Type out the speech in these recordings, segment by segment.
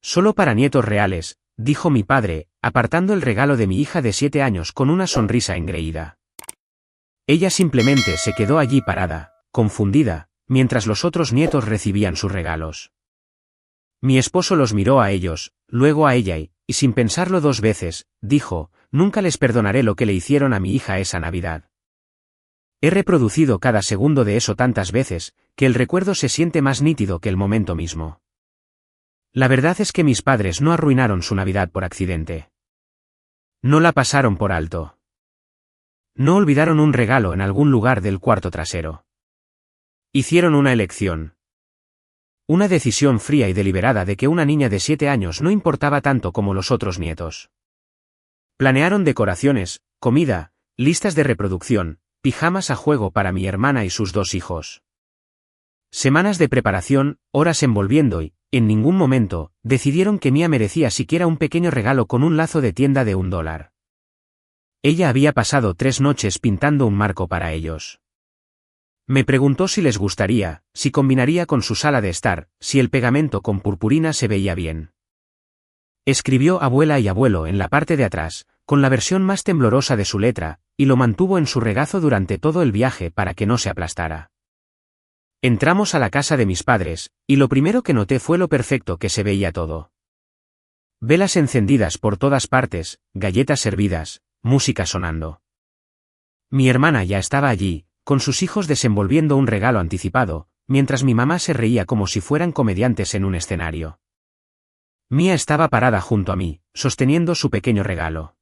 Solo para nietos reales, dijo mi padre, apartando el regalo de mi hija de 7 años con una sonrisa engreída. Ella simplemente se quedó allí parada, confundida, mientras los otros nietos recibían sus regalos. Mi esposo los miró a ellos, luego a ella y sin pensarlo 2 veces, dijo, nunca les perdonaré lo que le hicieron a mi hija esa Navidad. He reproducido cada segundo de eso tantas veces, que el recuerdo se siente más nítido que el momento mismo. La verdad es que mis padres no arruinaron su Navidad por accidente. No la pasaron por alto. No olvidaron un regalo en algún lugar del cuarto trasero. Hicieron una elección. Una decisión fría y deliberada de que una niña de 7 años no importaba tanto como los otros nietos. Planearon decoraciones, comida, listas de reproducción, pijamas a juego para mi hermana y sus 2 hijos. Semanas de preparación, horas envolviendo y, en ningún momento, decidieron que Mía merecía siquiera un pequeño regalo con un lazo de tienda de $1. Ella había pasado 3 noches pintando un marco para ellos. Me preguntó si les gustaría, si combinaría con su sala de estar, si el pegamento con purpurina se veía bien. Escribió abuela y abuelo en la parte de atrás, con la versión más temblorosa de su letra, y lo mantuvo en su regazo durante todo el viaje para que no se aplastara. Entramos a la casa de mis padres, y lo primero que noté fue lo perfecto que se veía todo. Velas encendidas por todas partes, galletas servidas, música sonando. Mi hermana ya estaba allí, con sus hijos desenvolviendo un regalo anticipado, mientras mi mamá se reía como si fueran comediantes en un escenario. Mía estaba parada junto a mí, sosteniendo su pequeño regalo.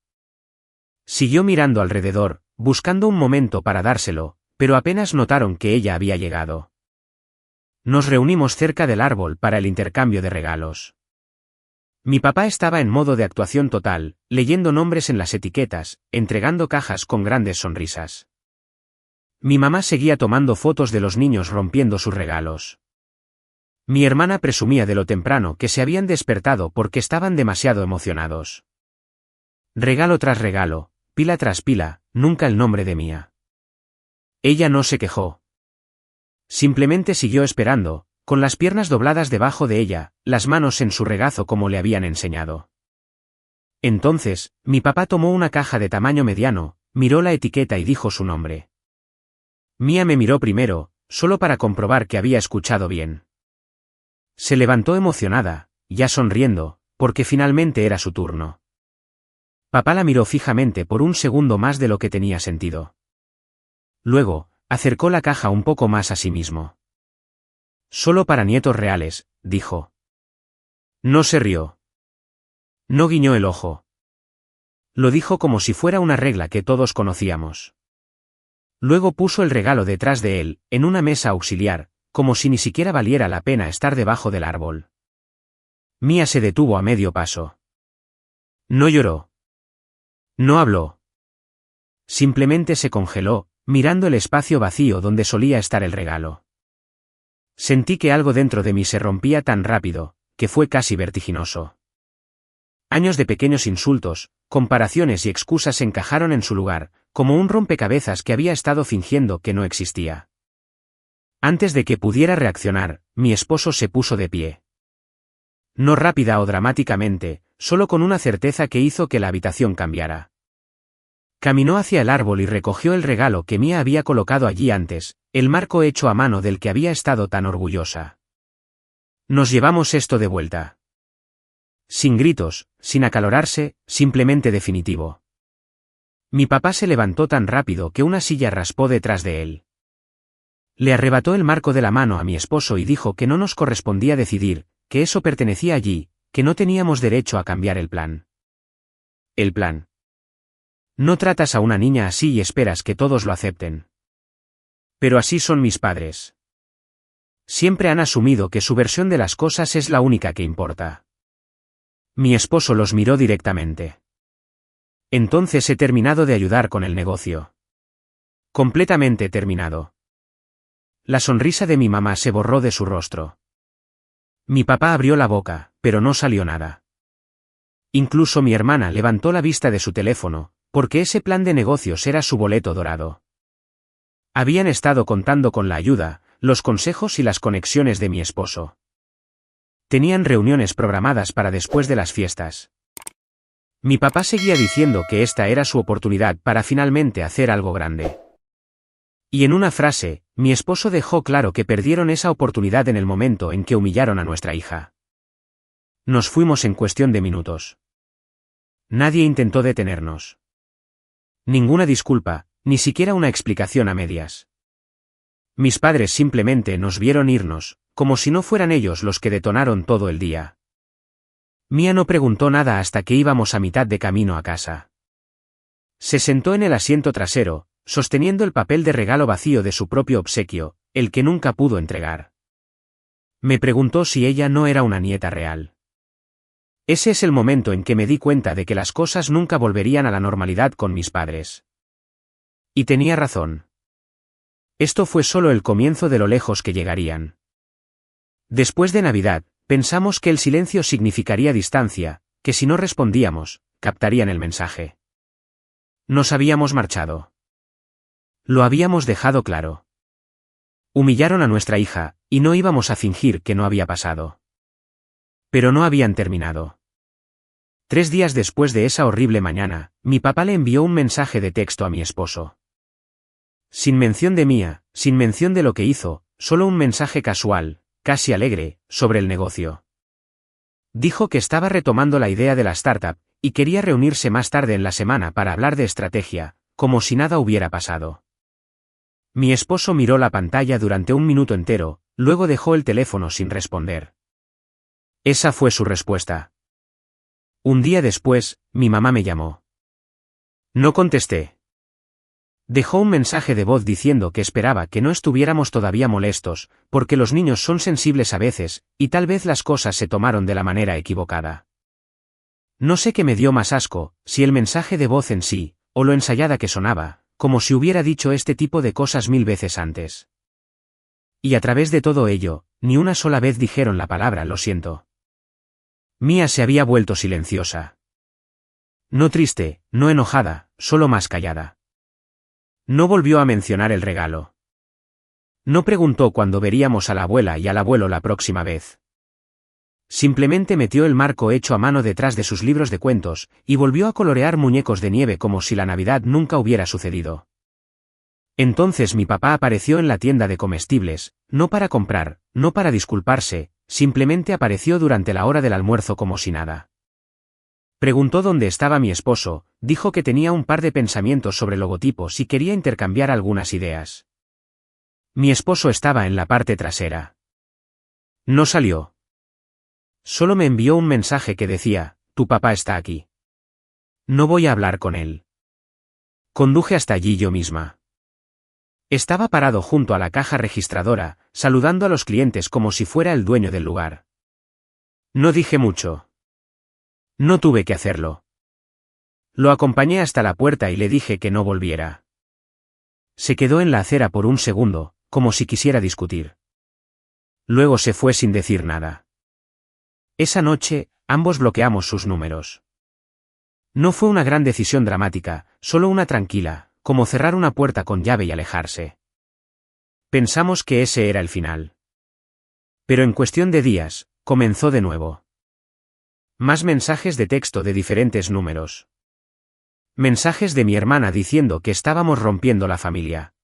Siguió mirando alrededor, buscando un momento para dárselo, pero apenas notaron que ella había llegado. Nos reunimos cerca del árbol para el intercambio de regalos. Mi papá estaba en modo de actuación total, leyendo nombres en las etiquetas, entregando cajas con grandes sonrisas. Mi mamá seguía tomando fotos de los niños rompiendo sus regalos. Mi hermana presumía de lo temprano que se habían despertado porque estaban demasiado emocionados. Regalo tras regalo, pila tras pila, nunca el nombre de Mía. Ella no se quejó. Simplemente siguió esperando, con las piernas dobladas debajo de ella, las manos en su regazo como le habían enseñado. Entonces, mi papá tomó una caja de tamaño mediano, miró la etiqueta y dijo su nombre. Mía me miró primero, solo para comprobar que había escuchado bien. Se levantó emocionada, ya sonriendo, porque finalmente era su turno. Papá la miró fijamente por un segundo más de lo que tenía sentido. Luego, acercó la caja un poco más a sí mismo. Solo para nietos reales, dijo. No se rió. No guiñó el ojo. Lo dijo como si fuera una regla que todos conocíamos. Luego puso el regalo detrás de él, en una mesa auxiliar, como si ni siquiera valiera la pena estar debajo del árbol. Mía se detuvo a medio paso. No lloró. No habló. Simplemente se congeló, mirando el espacio vacío donde solía estar el regalo. Sentí que algo dentro de mí se rompía tan rápido, que fue casi vertiginoso. Años de pequeños insultos, comparaciones y excusas encajaron en su lugar, como un rompecabezas que había estado fingiendo que no existía. Antes de que pudiera reaccionar, mi esposo se puso de pie. No rápida o dramáticamente, solo con una certeza que hizo que la habitación cambiara. Caminó hacia el árbol y recogió el regalo que Mía había colocado allí antes, el marco hecho a mano del que había estado tan orgullosa. Nos llevamos esto de vuelta. Sin gritos, sin acalorarse, simplemente definitivo. Mi papá se levantó tan rápido que una silla raspó detrás de él. Le arrebató el marco de la mano a mi esposo y dijo que no nos correspondía decidir, que eso pertenecía allí, que no teníamos derecho a cambiar el plan. El plan. No tratas a una niña así y esperas que todos lo acepten. Pero así son mis padres. Siempre han asumido que su versión de las cosas es la única que importa. Mi esposo los miró directamente. Entonces he terminado de ayudar con el negocio. Completamente terminado. La sonrisa de mi mamá se borró de su rostro. Mi papá abrió la boca, pero no salió nada. Incluso mi hermana levantó la vista de su teléfono, porque ese plan de negocios era su boleto dorado. Habían estado contando con la ayuda, los consejos y las conexiones de mi esposo. Tenían reuniones programadas para después de las fiestas. Mi papá seguía diciendo que esta era su oportunidad para finalmente hacer algo grande. Y en una frase, mi esposo dejó claro que perdieron esa oportunidad en el momento en que humillaron a nuestra hija. Nos fuimos en cuestión de minutos. Nadie intentó detenernos. Ninguna disculpa, ni siquiera una explicación a medias. Mis padres simplemente nos vieron irnos, como si no fueran ellos los que detonaron todo el día. Mía no preguntó nada hasta que íbamos a mitad de camino a casa. Se sentó en el asiento trasero, sosteniendo el papel de regalo vacío de su propio obsequio, el que nunca pudo entregar. Me preguntó si ella no era una nieta real. Ese es el momento en que me di cuenta de que las cosas nunca volverían a la normalidad con mis padres. Y tenía razón. Esto fue solo el comienzo de lo lejos que llegarían. Después de Navidad, pensamos que el silencio significaría distancia, que si no respondíamos, captarían el mensaje. Nos habíamos marchado. Lo habíamos dejado claro. Humillaron a nuestra hija, y no íbamos a fingir que no había pasado. Pero no habían terminado. 3 días después de esa horrible mañana, mi papá le envió un mensaje de texto a mi esposo. Sin mención de Mía, sin mención de lo que hizo, solo un mensaje casual, casi alegre, sobre el negocio. Dijo que estaba retomando la idea de la startup, y quería reunirse más tarde en la semana para hablar de estrategia, como si nada hubiera pasado. Mi esposo miró la pantalla durante 1 minuto entero, luego dejó el teléfono sin responder. Esa fue su respuesta. Un día después, mi mamá me llamó. No contesté. Dejó un mensaje de voz diciendo que esperaba que no estuviéramos todavía molestos, porque los niños son sensibles a veces, y tal vez las cosas se tomaron de la manera equivocada. No sé qué me dio más asco, si el mensaje de voz en sí, o lo ensayada que sonaba, como si hubiera dicho este tipo de cosas 1000 veces antes. Y a través de todo ello, ni una sola vez dijeron la palabra lo siento. Mía se había vuelto silenciosa. No triste, no enojada, solo más callada. No volvió a mencionar el regalo. No preguntó cuándo veríamos a la abuela y al abuelo la próxima vez. Simplemente metió el marco hecho a mano detrás de sus libros de cuentos, y volvió a colorear muñecos de nieve como si la Navidad nunca hubiera sucedido. Entonces mi papá apareció en la tienda de comestibles, no para comprar, no para disculparse, simplemente apareció durante la hora del almuerzo como si nada. Preguntó dónde estaba mi esposo, dijo que tenía un par de pensamientos sobre logotipos y quería intercambiar algunas ideas. Mi esposo estaba en la parte trasera. No salió. Solo me envió un mensaje que decía, tu papá está aquí. No voy a hablar con él. Conduje hasta allí yo misma. Estaba parado junto a la caja registradora, saludando a los clientes como si fuera el dueño del lugar. No dije mucho. No tuve que hacerlo. Lo acompañé hasta la puerta y le dije que no volviera. Se quedó en la acera por un segundo, como si quisiera discutir. Luego se fue sin decir nada. Esa noche, ambos bloqueamos sus números. No fue una gran decisión dramática, solo una tranquila, como cerrar una puerta con llave y alejarse. Pensamos que ese era el final. Pero en cuestión de días, comenzó de nuevo. Más mensajes de texto de diferentes números. Mensajes de mi hermana diciendo que estábamos rompiendo la familia.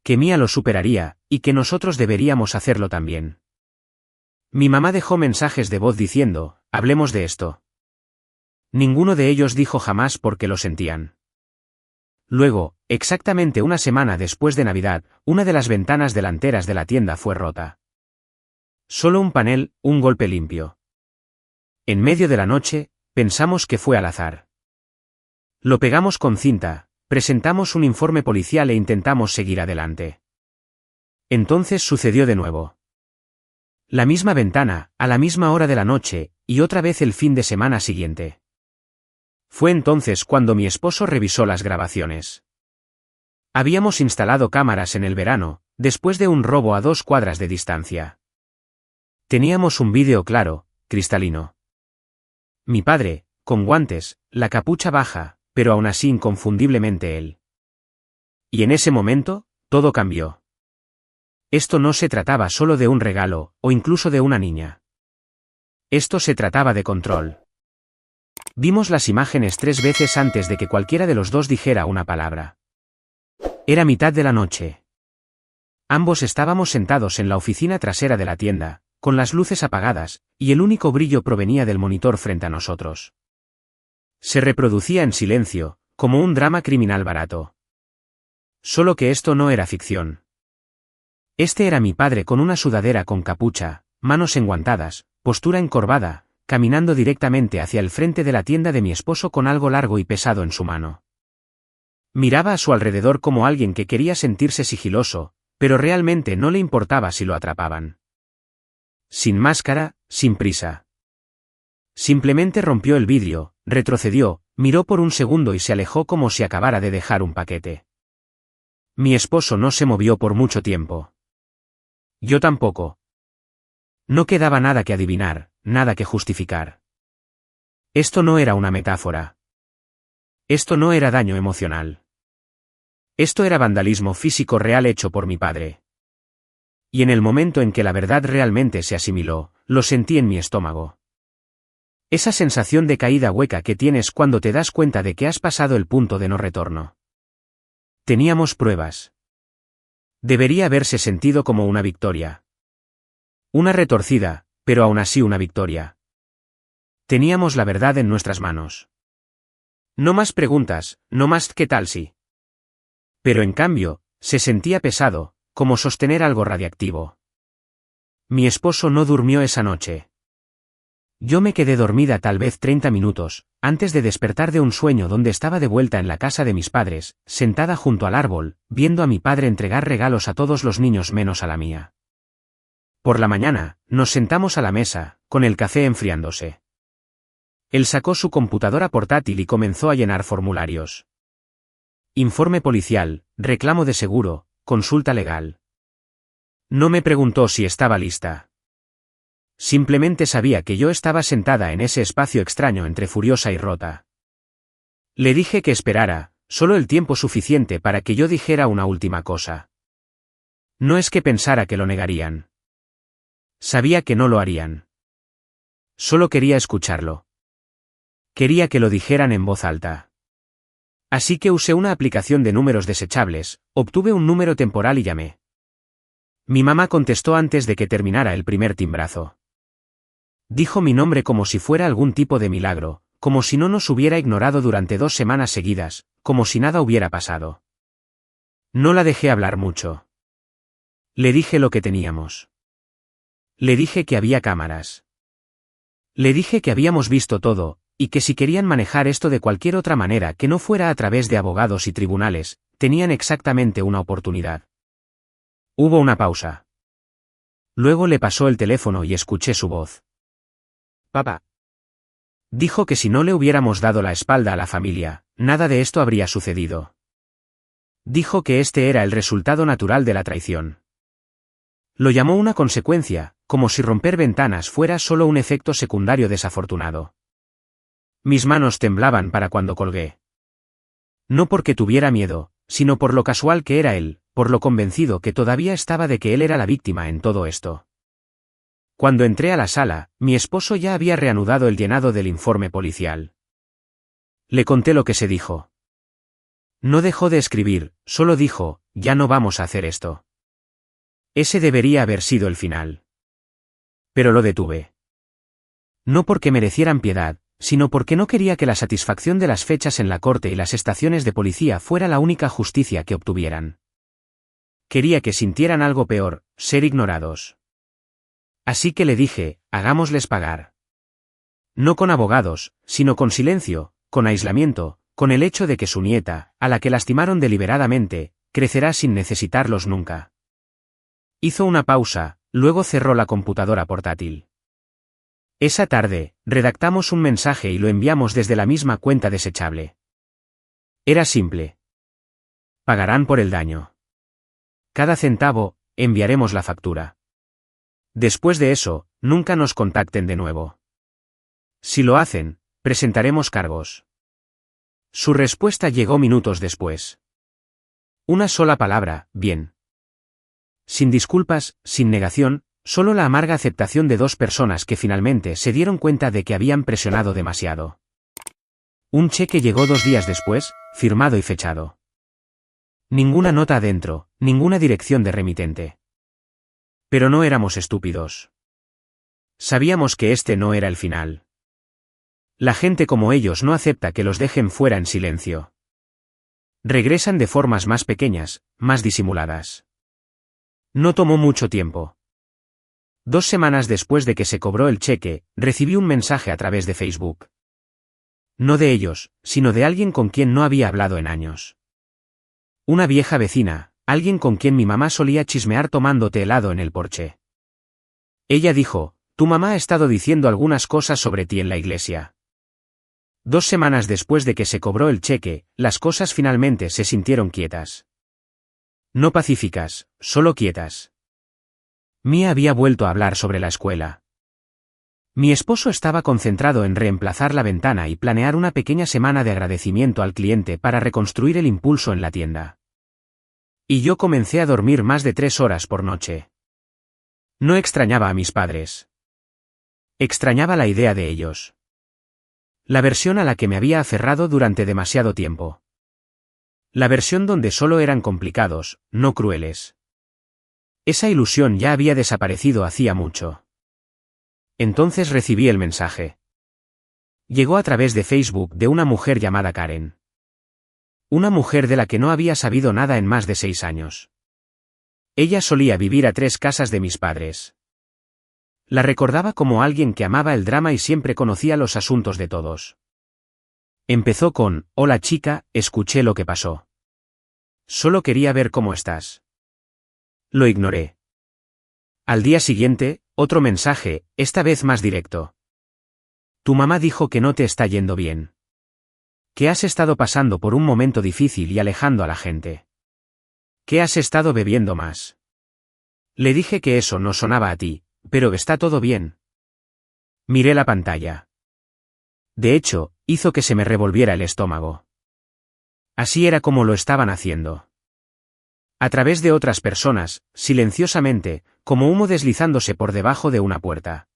Que Mía lo superaría, y que nosotros deberíamos hacerlo también. Mi mamá dejó mensajes de voz diciendo, hablemos de esto. Ninguno de ellos dijo jamás porque lo sentían. Luego, exactamente una semana después de Navidad, una de las ventanas delanteras de la tienda fue rota. Solo un panel, un golpe limpio. En medio de la noche, pensamos que fue al azar. Lo pegamos con cinta, presentamos un informe policial e intentamos seguir adelante. Entonces sucedió de nuevo. La misma ventana, a la misma hora de la noche, y otra vez el fin de semana siguiente. Fue entonces cuando mi esposo revisó las grabaciones. Habíamos instalado cámaras en el verano, después de un robo a 2 cuadras de distancia. Teníamos un vídeo claro, cristalino. Mi padre, con guantes, la capucha baja, pero aún así inconfundiblemente él. Y en ese momento, todo cambió. Esto no se trataba solo de un regalo, o incluso de una niña. Esto se trataba de control. Vimos las imágenes 3 veces antes de que cualquiera de los dos dijera una palabra. Era mitad de la noche. Ambos estábamos sentados en la oficina trasera de la tienda, con las luces apagadas, y el único brillo provenía del monitor frente a nosotros. Se reproducía en silencio, como un drama criminal barato. Solo que esto no era ficción. Este era mi padre con una sudadera con capucha, manos enguantadas, postura encorvada, caminando directamente hacia el frente de la tienda de mi esposo con algo largo y pesado en su mano. Miraba a su alrededor como alguien que quería sentirse sigiloso, pero realmente no le importaba si lo atrapaban. Sin máscara, sin prisa. Simplemente rompió el vidrio, retrocedió, miró por un segundo y se alejó como si acabara de dejar un paquete. Mi esposo no se movió por mucho tiempo. Yo tampoco. No quedaba nada que adivinar, nada que justificar. Esto no era una metáfora. Esto no era daño emocional. Esto era vandalismo físico real hecho por mi padre. Y en el momento en que la verdad realmente se asimiló, lo sentí en mi estómago. Esa sensación de caída hueca que tienes cuando te das cuenta de que has pasado el punto de no retorno. Teníamos pruebas. Debería haberse sentido como una victoria. Una retorcida, pero aún así una victoria. Teníamos la verdad en nuestras manos. No más preguntas, no más ¿qué tal si? Pero en cambio, se sentía pesado, como sostener algo radiactivo. Mi esposo no durmió esa noche. Yo me quedé dormida tal vez 30 minutos, antes de despertar de un sueño donde estaba de vuelta en la casa de mis padres, sentada junto al árbol, viendo a mi padre entregar regalos a todos los niños menos a la mía. Por la mañana, nos sentamos a la mesa, con el café enfriándose. Él sacó su computadora portátil y comenzó a llenar formularios. Informe policial, reclamo de seguro, consulta legal. No me preguntó si estaba lista. Simplemente sabía que yo estaba sentada en ese espacio extraño entre furiosa y rota. Le dije que esperara, solo el tiempo suficiente para que yo dijera una última cosa. No es que pensara que lo negarían. Sabía que no lo harían. Solo quería escucharlo. Quería que lo dijeran en voz alta. Así que usé una aplicación de números desechables, obtuve un número temporal y llamé. Mi mamá contestó antes de que terminara el primer timbrazo. Dijo mi nombre como si fuera algún tipo de milagro, como si no nos hubiera ignorado durante 2 semanas seguidas, como si nada hubiera pasado. No la dejé hablar mucho. Le dije lo que teníamos. Le dije que había cámaras. Le dije que habíamos visto todo, y que si querían manejar esto de cualquier otra manera que no fuera a través de abogados y tribunales, tenían exactamente una oportunidad. Hubo una pausa. Luego le pasó el teléfono y escuché su voz. Papá. Dijo que si no le hubiéramos dado la espalda a la familia, nada de esto habría sucedido. Dijo que este era el resultado natural de la traición. Lo llamó una consecuencia, como si romper ventanas fuera solo un efecto secundario desafortunado. Mis manos temblaban para cuando colgué. No porque tuviera miedo, sino por lo casual que era él, por lo convencido que todavía estaba de que él era la víctima en todo esto. Cuando entré a la sala, mi esposo ya había reanudado el llenado del informe policial. Le conté lo que se dijo. No dejó de escribir, solo dijo, ya no vamos a hacer esto. Ese debería haber sido el final. Pero lo detuve. No porque merecieran piedad, sino porque no quería que la satisfacción de las fechas en la corte y las estaciones de policía fuera la única justicia que obtuvieran. Quería que sintieran algo peor, ser ignorados. Así que le dije, hagámosles pagar. No con abogados, sino con silencio, con aislamiento, con el hecho de que su nieta, a la que lastimaron deliberadamente, crecerá sin necesitarlos nunca. Hizo una pausa, luego cerró la computadora portátil. Esa tarde, redactamos un mensaje y lo enviamos desde la misma cuenta desechable. Era simple. Pagarán por el daño. Cada centavo, enviaremos la factura. Después de eso, nunca nos contacten de nuevo. Si lo hacen, presentaremos cargos. Su respuesta llegó minutos después. Una sola palabra, bien. Sin disculpas, sin negación, Solo la amarga aceptación de dos personas que finalmente se dieron cuenta de que habían presionado demasiado. Un cheque llegó 2 días después, firmado y fechado. Ninguna nota adentro, ninguna dirección de remitente. Pero no éramos estúpidos. Sabíamos que este no era el final. La gente como ellos no acepta que los dejen fuera en silencio. Regresan de formas más pequeñas, más disimuladas. No tomó mucho tiempo. 2 semanas después de que se cobró el cheque, recibí un mensaje a través de Facebook. No de ellos, sino de alguien con quien no había hablado en años. Una vieja vecina, alguien con quien mi mamá solía chismear tomándote helado en el porche. Ella dijo: tu mamá ha estado diciendo algunas cosas sobre ti en la iglesia. 2 semanas después de que se cobró el cheque, las cosas finalmente se sintieron quietas. No pacíficas, solo quietas. Mía había vuelto a hablar sobre la escuela. Mi esposo estaba concentrado en reemplazar la ventana y planear una pequeña semana de agradecimiento al cliente para reconstruir el impulso en la tienda. Y yo comencé a dormir más de 3 horas por noche. No extrañaba a mis padres. Extrañaba la idea de ellos. La versión a la que me había aferrado durante demasiado tiempo. La versión donde solo eran complicados, no crueles. Esa ilusión ya había desaparecido hacía mucho. Entonces recibí el mensaje. Llegó a través de Facebook de una mujer llamada Karen. Una mujer de la que no había sabido nada en más de 6 años. Ella solía vivir a 3 casas de mis padres. La recordaba como alguien que amaba el drama y siempre conocía los asuntos de todos. Empezó con: hola chica, escuché lo que pasó. Solo quería ver cómo estás. Lo ignoré. Al día siguiente, otro mensaje, esta vez más directo. Tu mamá dijo que no te está yendo bien. Que has estado pasando por un momento difícil y alejando a la gente. Que has estado bebiendo más. Le dije que eso no sonaba a ti, pero está todo bien. Miré la pantalla. De hecho, hizo que se me revolviera el estómago. Así era como lo estaban haciendo. A través de otras personas, silenciosamente, como humo deslizándose por debajo de una puerta.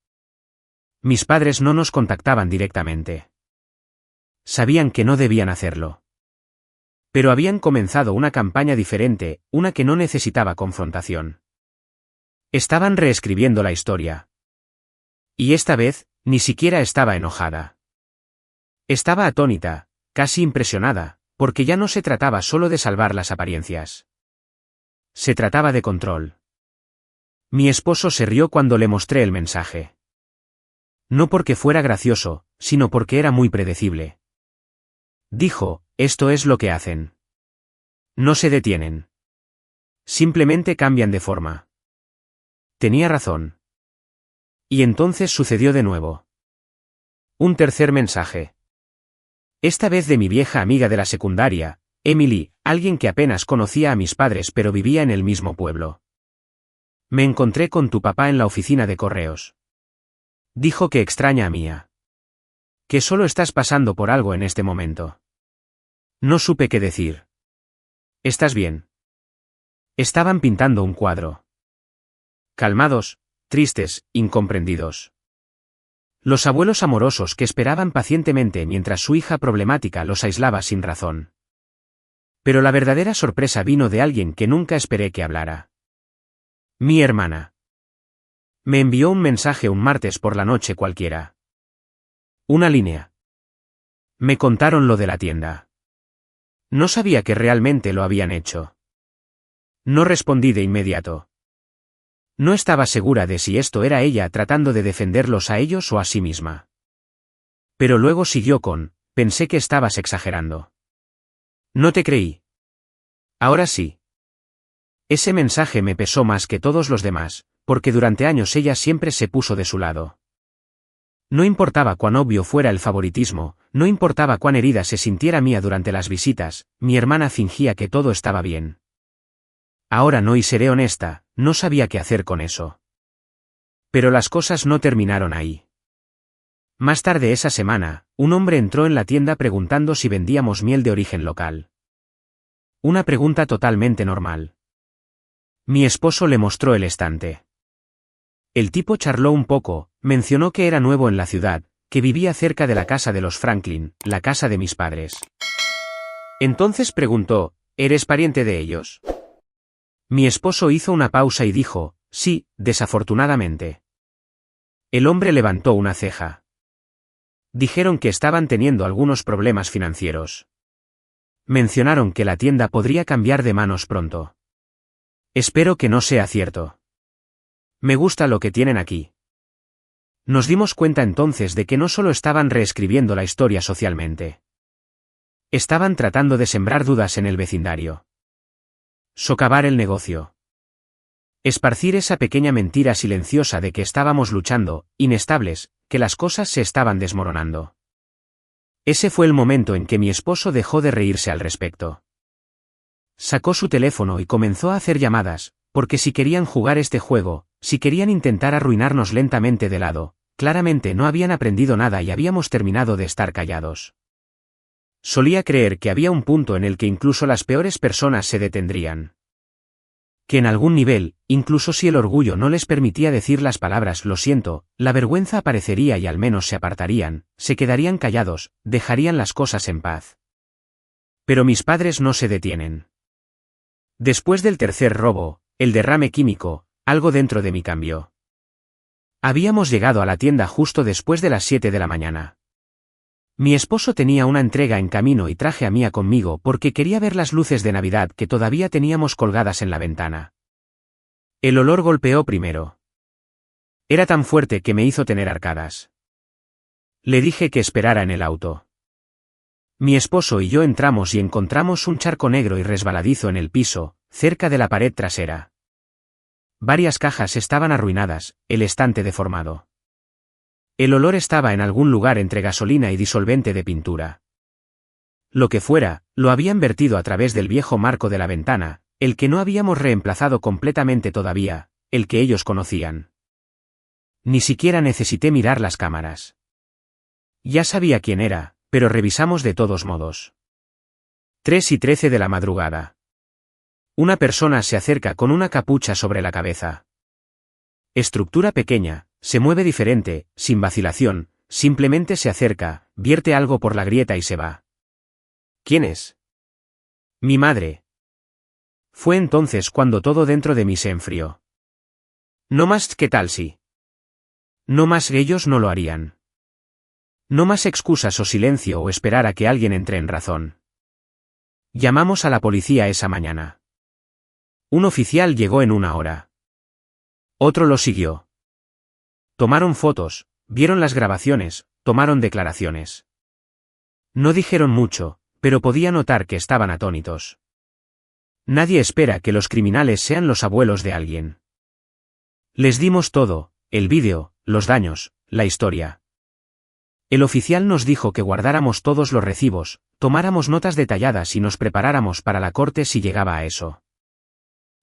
Mis padres no nos contactaban directamente. Sabían que no debían hacerlo. Pero habían comenzado una campaña diferente, una que no necesitaba confrontación. Estaban reescribiendo la historia. Y esta vez, ni siquiera estaba enojada. Estaba atónita, casi impresionada, porque ya no se trataba solo de salvar las apariencias. Se trataba de control. Mi esposo se rió cuando le mostré el mensaje. No porque fuera gracioso, sino porque era muy predecible. Dijo: esto es lo que hacen. No se detienen. Simplemente cambian de forma. Tenía razón. Y entonces sucedió de nuevo. Un tercer mensaje. Esta vez de mi vieja amiga de la secundaria, Emily, alguien que apenas conocía a mis padres pero vivía en el mismo pueblo. Me encontré con tu papá en la oficina de correos. Dijo que extraña a Mía. Que solo estás pasando por algo en este momento. No supe qué decir. ¿Estás bien? Estaban pintando un cuadro. Calmados, tristes, incomprendidos. Los abuelos amorosos que esperaban pacientemente mientras su hija problemática los aislaba sin razón. Pero la verdadera sorpresa vino de alguien que nunca esperé que hablara. Mi hermana. Me envió un mensaje un martes por la noche cualquiera. Una línea. Me contaron lo de la tienda. No sabía que realmente lo habían hecho. No respondí de inmediato. No estaba segura de si esto era ella tratando de defenderlos a ellos o a sí misma. Pero luego siguió con: pensé que estabas exagerando. No te creí. Ahora sí. Ese mensaje me pesó más que todos los demás, porque durante años ella siempre se puso de su lado. No importaba cuán obvio fuera el favoritismo, no importaba cuán herida se sintiera Mía durante las visitas, mi hermana fingía que todo estaba bien. Ahora no, y seré honesta, no sabía qué hacer con eso. Pero las cosas no terminaron ahí. Más tarde esa semana, un hombre entró en la tienda preguntando si vendíamos miel de origen local. Una pregunta totalmente normal. Mi esposo le mostró el estante. El tipo charló un poco, mencionó que era nuevo en la ciudad, que vivía cerca de la casa de los Franklin, la casa de mis padres. Entonces preguntó, ¿eres pariente de ellos? Mi esposo hizo una pausa y dijo, sí, desafortunadamente. El hombre levantó una ceja. Dijeron que estaban teniendo algunos problemas financieros. Mencionaron que la tienda podría cambiar de manos pronto. Espero que no sea cierto. Me gusta lo que tienen aquí. Nos dimos cuenta entonces de que no solo estaban reescribiendo la historia socialmente. Estaban tratando de sembrar dudas en el vecindario. Socavar el negocio. Esparcir esa pequeña mentira silenciosa de que estábamos luchando, inestables, que las cosas se estaban desmoronando. Ese fue el momento en que mi esposo dejó de reírse al respecto. Sacó su teléfono y comenzó a hacer llamadas, porque si querían jugar este juego, si querían intentar arruinarnos lentamente de lado, claramente no habían aprendido nada y habíamos terminado de estar callados. Solía creer que había un punto en el que incluso las peores personas se detendrían. Que en algún nivel, incluso si el orgullo no les permitía decir las palabras lo siento, la vergüenza aparecería y al menos se apartarían, se quedarían callados, dejarían las cosas en paz. Pero mis padres no se detienen. Después del tercer robo, el derrame químico, algo dentro de mí cambió. Habíamos llegado a la tienda justo después de las 7 de la mañana. Mi esposo tenía una entrega en camino y traje a Mía conmigo porque quería ver las luces de Navidad que todavía teníamos colgadas en la ventana. El olor golpeó primero. Era tan fuerte que me hizo tener arcadas. Le dije que esperara en el auto. Mi esposo y yo entramos y encontramos un charco negro y resbaladizo en el piso, cerca de la pared trasera. Varias cajas estaban arruinadas, el estante deformado. El olor estaba en algún lugar entre gasolina y disolvente de pintura. Lo que fuera, lo habían vertido a través del viejo marco de la ventana, el que no habíamos reemplazado completamente todavía, el que ellos conocían. Ni siquiera necesité mirar las cámaras. Ya sabía quién era, pero revisamos de todos modos. 3:13 de la madrugada. Una persona se acerca con una capucha sobre la cabeza. Estructura pequeña, se mueve diferente, sin vacilación, simplemente se acerca, vierte algo por la grieta y se va. ¿Quién es? Mi madre. Fue entonces cuando todo dentro de mí se enfrió. No más que tal si. No más ellos no lo harían. No más excusas o silencio o esperar a que alguien entre en razón. Llamamos a la policía esa mañana. Un oficial llegó en 1 hora. Otro lo siguió. Tomaron fotos, vieron las grabaciones, tomaron declaraciones. No dijeron mucho, pero podía notar que estaban atónitos. Nadie espera que los criminales sean los abuelos de alguien. Les dimos todo, el vídeo, los daños, la historia. El oficial nos dijo que guardáramos todos los recibos, tomáramos notas detalladas y nos preparáramos para la corte si llegaba a eso.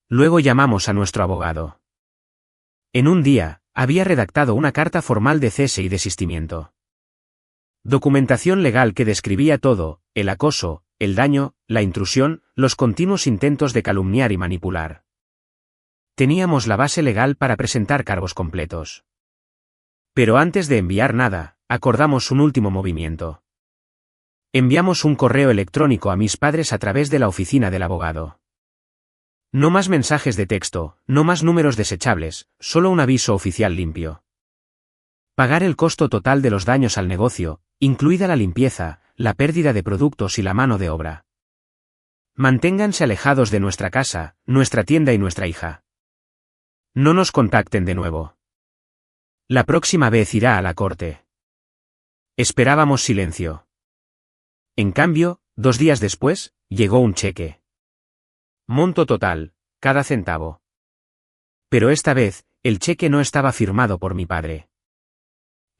Luego llamamos a nuestro abogado. En un día, había redactado una carta formal de cese y desistimiento. Documentación legal que describía todo, el acoso, el daño, la intrusión, los continuos intentos de calumniar y manipular. Teníamos la base legal para presentar cargos completos. Pero antes de enviar nada, acordamos un último movimiento. Enviamos un correo electrónico a mis padres a través de la oficina del abogado. No más mensajes de texto, no más números desechables, solo un aviso oficial limpio. Pagar el costo total de los daños al negocio, incluida la limpieza, la pérdida de productos y la mano de obra. Manténganse alejados de nuestra casa, nuestra tienda y nuestra hija. No nos contacten de nuevo. La próxima vez irá a la corte. Esperábamos silencio. En cambio, 2 días después, llegó un cheque. Monto total, cada centavo. Pero esta vez, el cheque no estaba firmado por mi padre.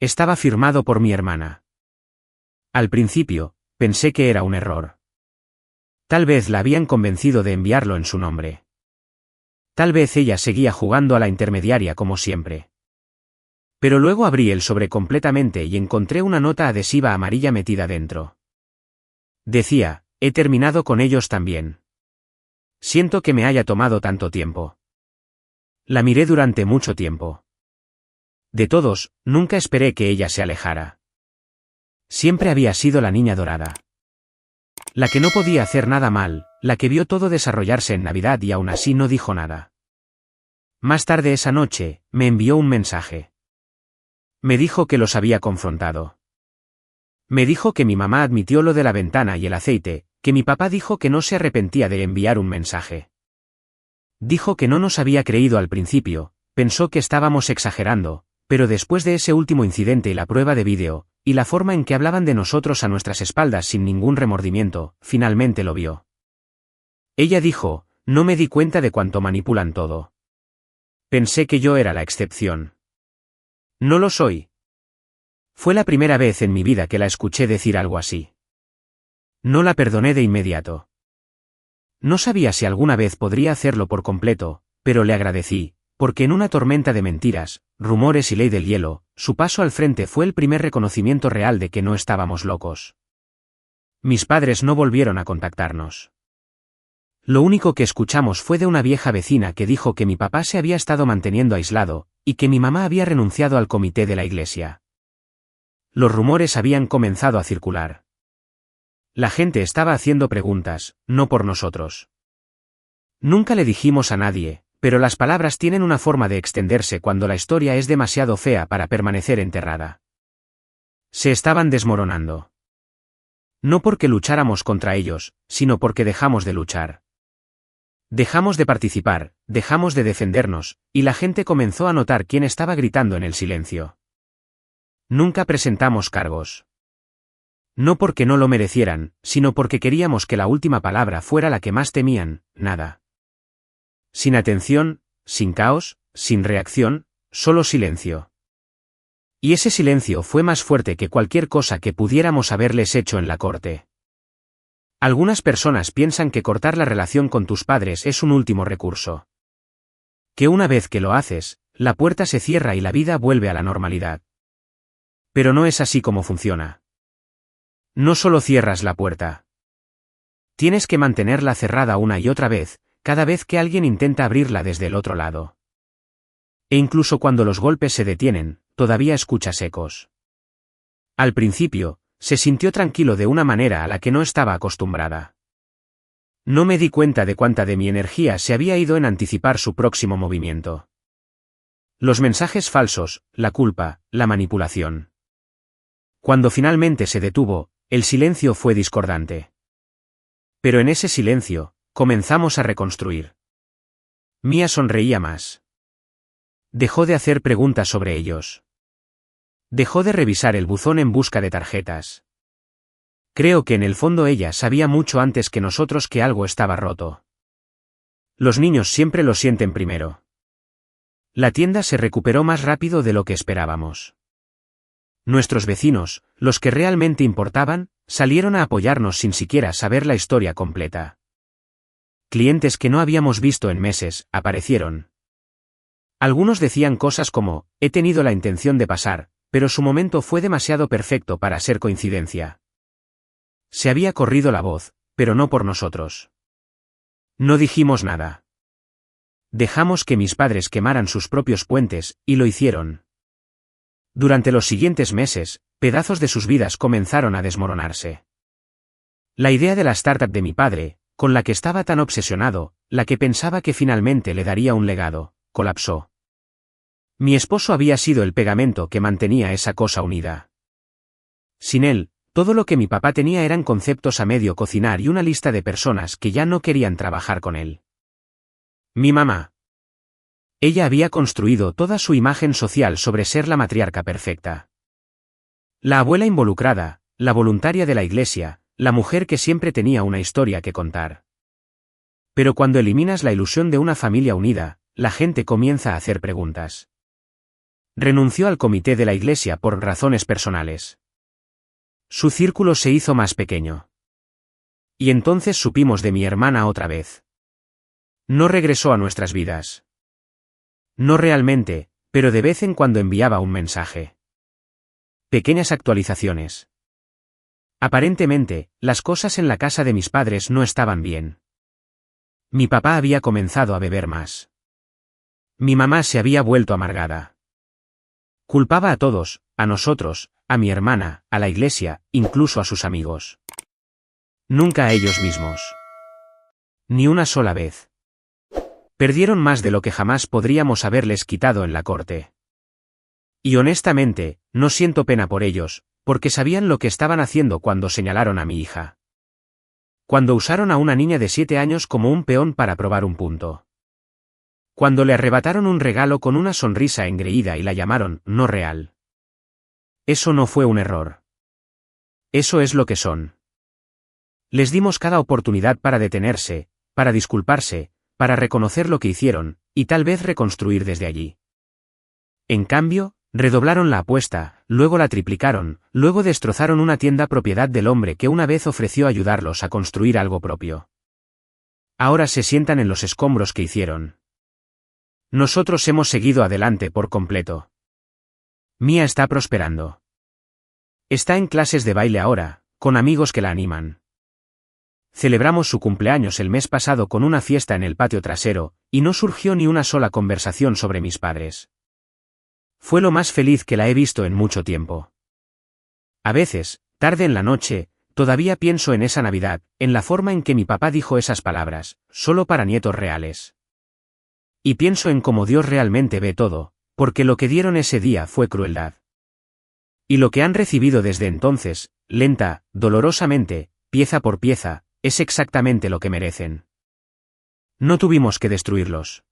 Estaba firmado por mi hermana. Al principio, pensé que era un error. Tal vez la habían convencido de enviarlo en su nombre. Tal vez ella seguía jugando a la intermediaria como siempre. Pero luego abrí el sobre completamente y encontré una nota adhesiva amarilla metida dentro. Decía, he terminado con ellos también. Siento que me haya tomado tanto tiempo. La miré durante mucho tiempo. De todos, nunca esperé que ella se alejara. Siempre había sido la niña dorada. La que no podía hacer nada mal, la que vio todo desarrollarse en Navidad y aún así no dijo nada. Más tarde esa noche, me envió un mensaje. Me dijo que los había confrontado. Me dijo que mi mamá admitió lo de la ventana y el aceite, que mi papá dijo que no se arrepentía de enviar un mensaje. Dijo que no nos había creído al principio, pensó que estábamos exagerando, pero después de ese último incidente y la prueba de vídeo, y la forma en que hablaban de nosotros a nuestras espaldas sin ningún remordimiento, finalmente lo vio. Ella dijo, no me di cuenta de cuánto manipulan todo. Pensé que yo era la excepción. No lo soy. Fue la primera vez en mi vida que la escuché decir algo así. No la perdoné de inmediato. No sabía si alguna vez podría hacerlo por completo, pero le agradecí, porque en una tormenta de mentiras, rumores y ley del hielo, su paso al frente fue el primer reconocimiento real de que no estábamos locos. Mis padres no volvieron a contactarnos. Lo único que escuchamos fue de una vieja vecina que dijo que mi papá se había estado manteniendo aislado, y que mi mamá había renunciado al comité de la iglesia. Los rumores habían comenzado a circular. La gente estaba haciendo preguntas, no por nosotros. Nunca le dijimos a nadie, pero las palabras tienen una forma de extenderse cuando la historia es demasiado fea para permanecer enterrada. Se estaban desmoronando. No porque lucháramos contra ellos, sino porque dejamos de luchar. Dejamos de participar, dejamos de defendernos, y la gente comenzó a notar quién estaba gritando en el silencio. Nunca presentamos cargos. No porque no lo merecieran, sino porque queríamos que la última palabra fuera la que más temían, nada. Sin atención, sin caos, sin reacción, solo silencio. Y ese silencio fue más fuerte que cualquier cosa que pudiéramos haberles hecho en la corte. Algunas personas piensan que cortar la relación con tus padres es un último recurso. Que una vez que lo haces, la puerta se cierra y la vida vuelve a la normalidad. Pero no es así como funciona. No solo cierras la puerta. Tienes que mantenerla cerrada una y otra vez, cada vez que alguien intenta abrirla desde el otro lado. E incluso cuando los golpes se detienen, todavía escuchas ecos. Al principio, se sintió tranquilo de una manera a la que no estaba acostumbrada. No me di cuenta de cuánta de mi energía se había ido en anticipar su próximo movimiento. Los mensajes falsos, la culpa, la manipulación. Cuando finalmente se detuvo, el silencio fue discordante. Pero en ese silencio, comenzamos a reconstruir. Mía sonreía más. Dejó de hacer preguntas sobre ellos. Dejó de revisar el buzón en busca de tarjetas. Creo que en el fondo ella sabía mucho antes que nosotros que algo estaba roto. Los niños siempre lo sienten primero. La tienda se recuperó más rápido de lo que esperábamos. Nuestros vecinos, los que realmente importaban, salieron a apoyarnos sin siquiera saber la historia completa. Clientes que no habíamos visto en meses, aparecieron. Algunos decían cosas como, he tenido la intención de pasar, pero su momento fue demasiado perfecto para ser coincidencia. Se había corrido la voz, pero no por nosotros. No dijimos nada. Dejamos que mis padres quemaran sus propios puentes, y lo hicieron. Durante los siguientes meses, pedazos de sus vidas comenzaron a desmoronarse. La idea de la startup de mi padre, con la que estaba tan obsesionado, la que pensaba que finalmente le daría un legado, colapsó. Mi esposo había sido el pegamento que mantenía esa cosa unida. Sin él, todo lo que mi papá tenía eran conceptos a medio cocinar y una lista de personas que ya no querían trabajar con él. Mi mamá. Ella había construido toda su imagen social sobre ser la matriarca perfecta. La abuela involucrada, la voluntaria de la iglesia, la mujer que siempre tenía una historia que contar. Pero cuando eliminas la ilusión de una familia unida, la gente comienza a hacer preguntas. Renunció al comité de la iglesia por razones personales. Su círculo se hizo más pequeño. Y entonces supimos de mi hermana otra vez. No regresó a nuestras vidas. No realmente, pero de vez en cuando enviaba un mensaje. Pequeñas actualizaciones. Aparentemente, las cosas en la casa de mis padres no estaban bien. Mi papá había comenzado a beber más. Mi mamá se había vuelto amargada. Culpaba a todos, a nosotros, a mi hermana, a la iglesia, incluso a sus amigos. Nunca a ellos mismos. Ni una sola vez. Perdieron más de lo que jamás podríamos haberles quitado en la corte. Y honestamente, no siento pena por ellos, porque sabían lo que estaban haciendo cuando señalaron a mi hija. Cuando usaron a una niña de 7 años como un peón para probar un punto. Cuando le arrebataron un regalo con una sonrisa engreída y la llamaron no real. Eso no fue un error. Eso es lo que son. Les dimos cada oportunidad para detenerse, para disculparse, para reconocer lo que hicieron, y tal vez reconstruir desde allí. En cambio, redoblaron la apuesta, luego la triplicaron, luego destrozaron una tienda propiedad del hombre que una vez ofreció ayudarlos a construir algo propio. Ahora se sientan en los escombros que hicieron. Nosotros hemos seguido adelante por completo. Mía está prosperando. Está en clases de baile ahora, con amigos que la animan. Celebramos su cumpleaños el mes pasado con una fiesta en el patio trasero, y no surgió ni una sola conversación sobre mis padres. Fue lo más feliz que la he visto en mucho tiempo. A veces, tarde en la noche, todavía pienso en esa Navidad, en la forma en que mi papá dijo esas palabras, solo para nietos reales. Y pienso en cómo Dios realmente ve todo, porque lo que dieron ese día fue crueldad. Y lo que han recibido desde entonces, lenta, dolorosamente, pieza por pieza, es exactamente lo que merecen. No tuvimos que destruirlos.